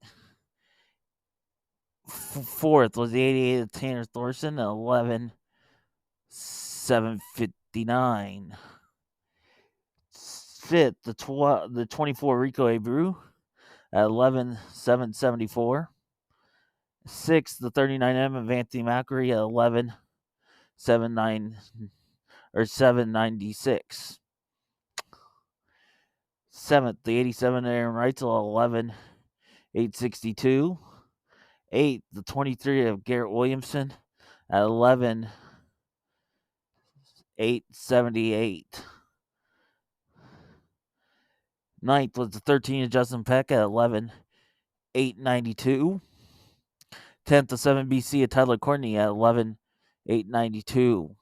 Fourth was the 88 of Tanner Thorson at 11:759. Fifth, the 24 Rico Abreu at 11:774. Sixth, the 39M of Anthony Macri at 796. Seventh, the 87 Aaron Reitzel at 11:862. Eighth, the 23 of Garrett Williamson at 11:878. Ninth was the 13 of Justin Peck at 11:892. 10th, the 7 BC of Tyler Courtney at 11:892.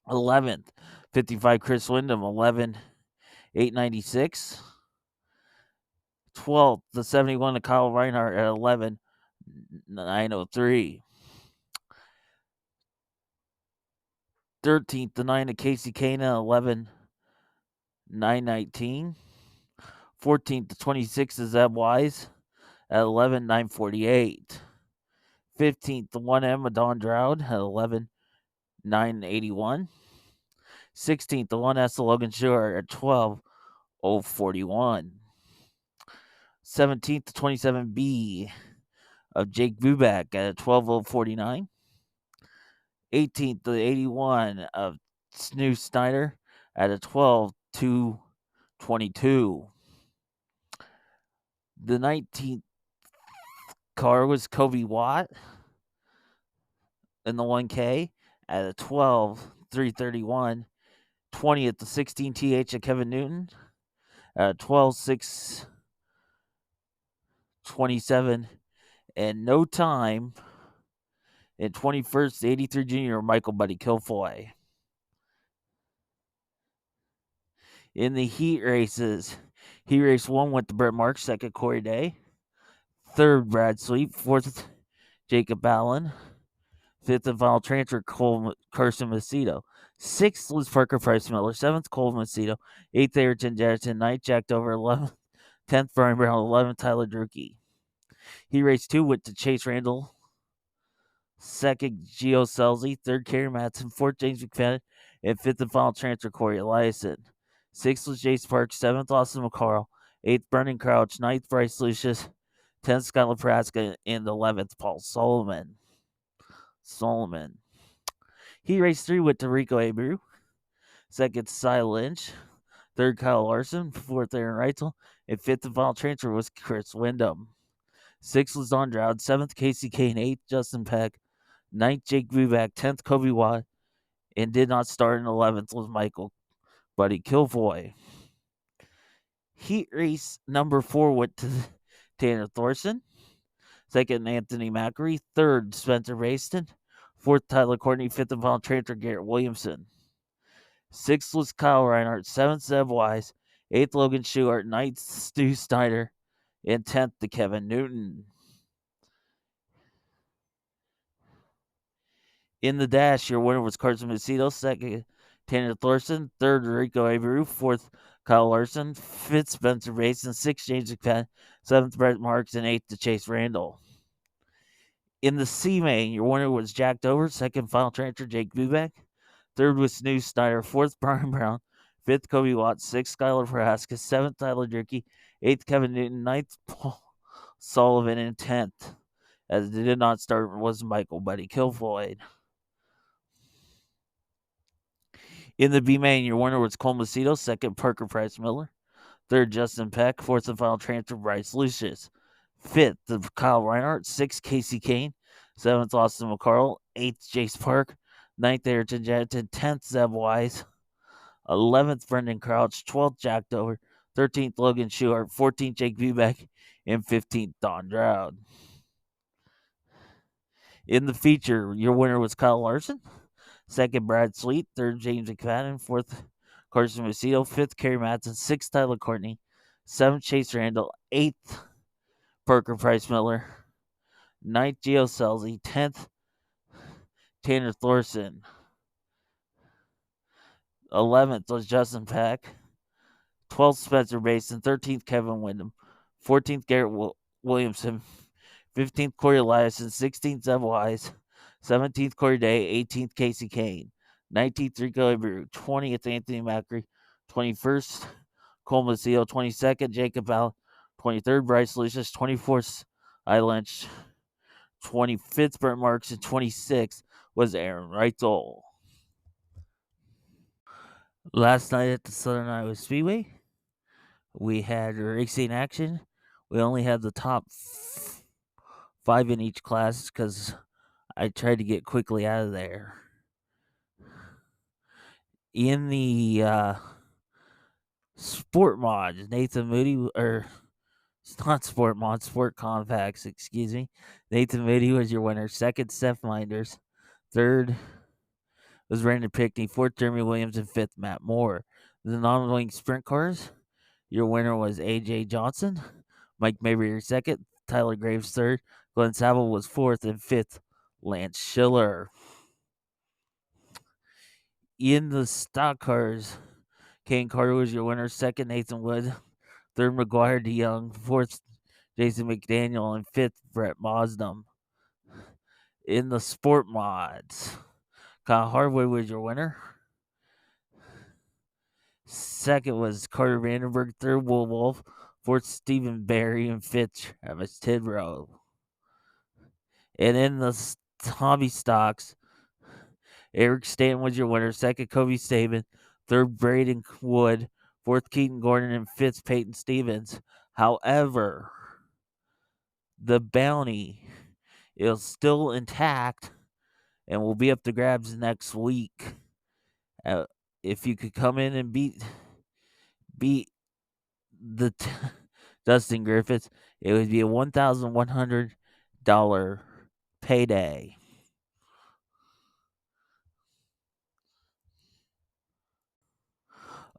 11th, 55 Chris Wyndham, 11:896. 12th, the 71 of Kyle Reinhardt at 11:903. 13th, the 9 of Casey Kana, 11:919. 14th, the 26 of Zeb Wise at 11:948. 15th, the 1M of Don Dowd at 11:981. 16th, the 1S of Logan Shore at 12:041. 17th, the 27B of Jake Buback at 12:049. 18th, the 81 of Snoo Snyder at a 12:222. The 19th car was Kobe Watt in the 1K at a 12:331. 20th, the 16 TH of Kevin Newton at 12:6 27, and no time. And 21st, 83 junior Michael Buddy Kilfoy. In the heat races, heat race 1 went to Brett Marks, second Corey Day, third Brad Sweet, fourth Jacob Allen, fifth and final transfer Carson Macedo, sixth was Parker Price Miller, seventh Cole Macedo, eighth Ayrton Jackson, ninth Jack Dover, 11th, 10th Brian Brown, 11th Tyler Drucke. Heat race 2 went to Chase Randall, second Gio Selzy, third Kerry Matson, fourth James McFadden, and fifth and final transfer Corey Eliason. Sixth was Jace Parks, seventh Austin McCarl, eighth Brendan Crouch, ninth Bryce Lucius, 10th Scott Lepraska, and 11th Paul Solomon. Heat race 3 went to Rico Abreu, second Cy Lynch, third Kyle Larson, fourth Aaron Reitzel, and fifth and final transfer was Chris Wyndham. Sixth was Don Dowd, seventh Casey Kane, eighth Justin Peck, ninth Jake Buback, 10th Kobe Watt, and did not start in 11th was Michael Buddy Kilfoy. Heat race number 4 went to Tanner Thorson, second Anthony Macri, third Spencer Baston, fourth Tyler Courtney, fifth and final transfer Garrett Williamson. Sixth was Kyle Reinhardt, seventh Zeb Wise, eighth Logan Schuart, ninth Stu Snyder, and 10th to Kevin Newton. In the dash, your winner was Carson Macedo, second Tanner Thorson, third Rico Abreu, fourth Kyle Larson, fifth Spencer Basin, sixth James McFadden, seventh Brett Marks, and eighth to Chase Randall. In the C main, your winner was Jack Dover, second final transfer Jake Buback, third was Snoo Snyder, fourth Brian Brown, fifth Kobe Watts, sixth Skylar Prohaska, seventh Tyler Drucke, eighth Kevin Newton, ninth Paul Sullivan, and 10th, as they did not start, was Michael Buddy Kilfoy. In the B main, your winner was Cole Macedo, second Parker Price Miller, third Justin Peck, fourth and final transfer Bryce Lucius, fifth Kyle Reinhardt, sixth Casey Kane, seventh Austin McCarl, eighth Jace Park, ninth Ayrton Jackson, 10th Zeb Wise, 11th Brendan Crouch, 12th Jack Dover, 13th Logan Schuart, 14th Jake Buback, and 15th Don Dowd. In the feature, your winner was Kyle Larson, second Brad Sweet, third James McFadden, fourth Carson Macedo, fifth Kerry Matson, sixth Tyler Courtney, seventh Chase Randall, eighth Parker Price Miller, ninth Gio Selzy, 10th Tanner Thorson, 11th was Justin Peck, 12th Spencer Basin, 13th Kevin Wyndham, 14th Garrett Williamson, 15th Corey Eliason, 16th Zeb Wise, 17th Corey Day, 18th Casey Kane, 19th Rico Abreu, 20th Anthony Macri, 21st Cole Macedo, 22nd Jacob Allen, 23rd Bryce Lucius, 24th I Lynch, 25th Brent Marks, and 26th was Aaron Reitzel. Last night at the Southern Iowa Speedway, we had racing action. We only had the top 5 in each class because I tried to get quickly out of there. In the sport mods, Nathan Moody, or it's not sport mods, sport compacts, excuse me. Nathan Moody was your winner. Second, Seth Minders. Third was Brandon Pickney. Fourth, Jeremy Williams. And fifth, Matt Moore. The non-wing sprint cars, your winner was AJ Johnson. Mike Mabry, second. Tyler Graves, third. Glenn Saville was fourth. And fifth, Lance Schiller. In the stock cars, Kane Carter was your winner. Second, Nathan Wood. Third, McGuire DeYoung. Fourth, Jason McDaniel. And fifth, Brett Mosdom. In the sport mods, Kyle Harwood was your winner. Second was Carter Vandenberg. Third, Will Wolf. Fourth, Stephen Barry. And fifth, Travis Tidrow. And in the hobby stocks, Eric Stanton was your winner. Second, Kobe Staben. Third, Braden Wood. Fourth, Keaton Gordon. And fifth, Peyton Stevens. However, the bounty is still intact and will be up to grabs next week. If you could come in and beat the Dustin Griffiths, it would be a $1,100 payday.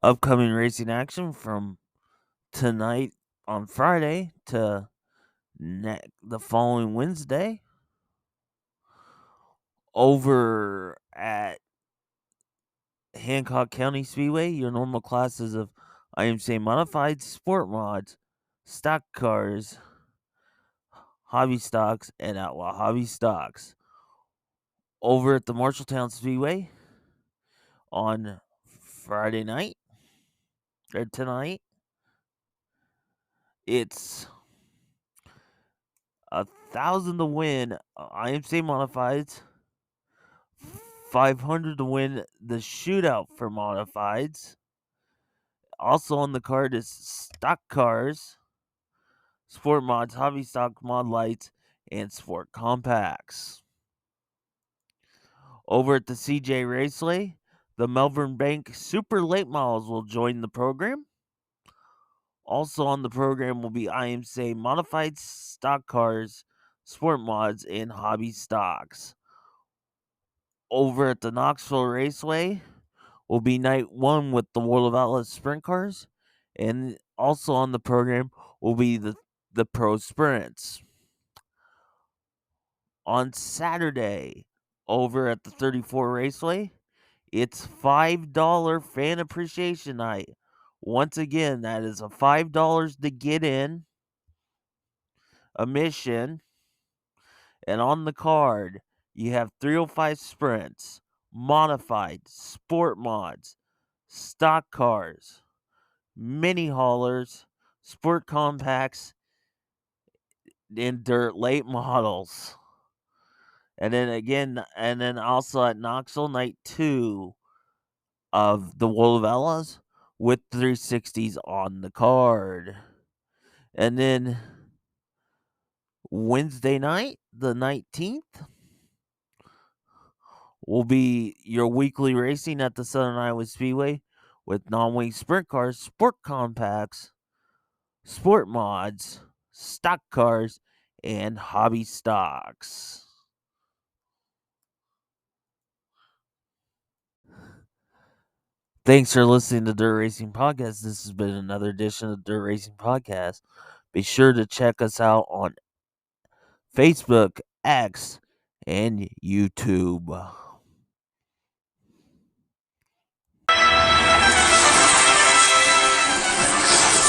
Upcoming racing action from tonight on Friday to the following Wednesday. Over at Hancock County Speedway, your normal classes of IMCA Modified, Sport Mods, Stock Cars, Hobby Stocks, and Outlaw Hobby Stocks. Over at the Marshalltown Speedway on Friday night, or tonight, it's 1,000 to win IMCA Modifieds, 500 to win the shootout for Modifieds. Also on the card is Stock Cars, Sport Mods, Hobby Stock, Mod Lights, and Sport Compacts. Over at the CJ Raceway, the Melbourne Bank Super Late Models will join the program. Also on the program will be IMCA Modified Stock Cars, Sport Mods, and Hobby Stocks. Over at the Knoxville Raceway will be night one with the World of Outlaws Sprint Cars. And also on the program will be the Pro Sprints. On Saturday, over at the 34 Raceway, it's $5 fan appreciation night. Once again, that is a $5 to get in, admission, and on the card, you have 305 Sprints, Modified, Sport Mods, Stock Cars, Mini Haulers, Sport Compacts, and Dirt Late Models. And then also at Knoxville, night 2 of the World of Outlaws with 360s on the card. And then Wednesday night, the 19th, will be your weekly racing at the Southern Iowa Speedway with non-wing sprint cars, Sport Compacts, Sport Mods, Stock Cars, and Hobby Stocks. Thanks for listening to Dirt Racing Podcast. This has been another edition of Dirt Racing Podcast. Be sure to check us out on Facebook, X, and YouTube.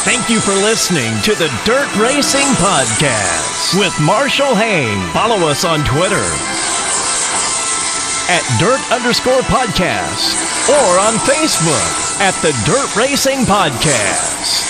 Thank you for listening to the Dirt Racing Podcast with Marshall Hain. Follow us on Twitter at Dirt_Podcast or on Facebook at the Dirt Racing Podcast.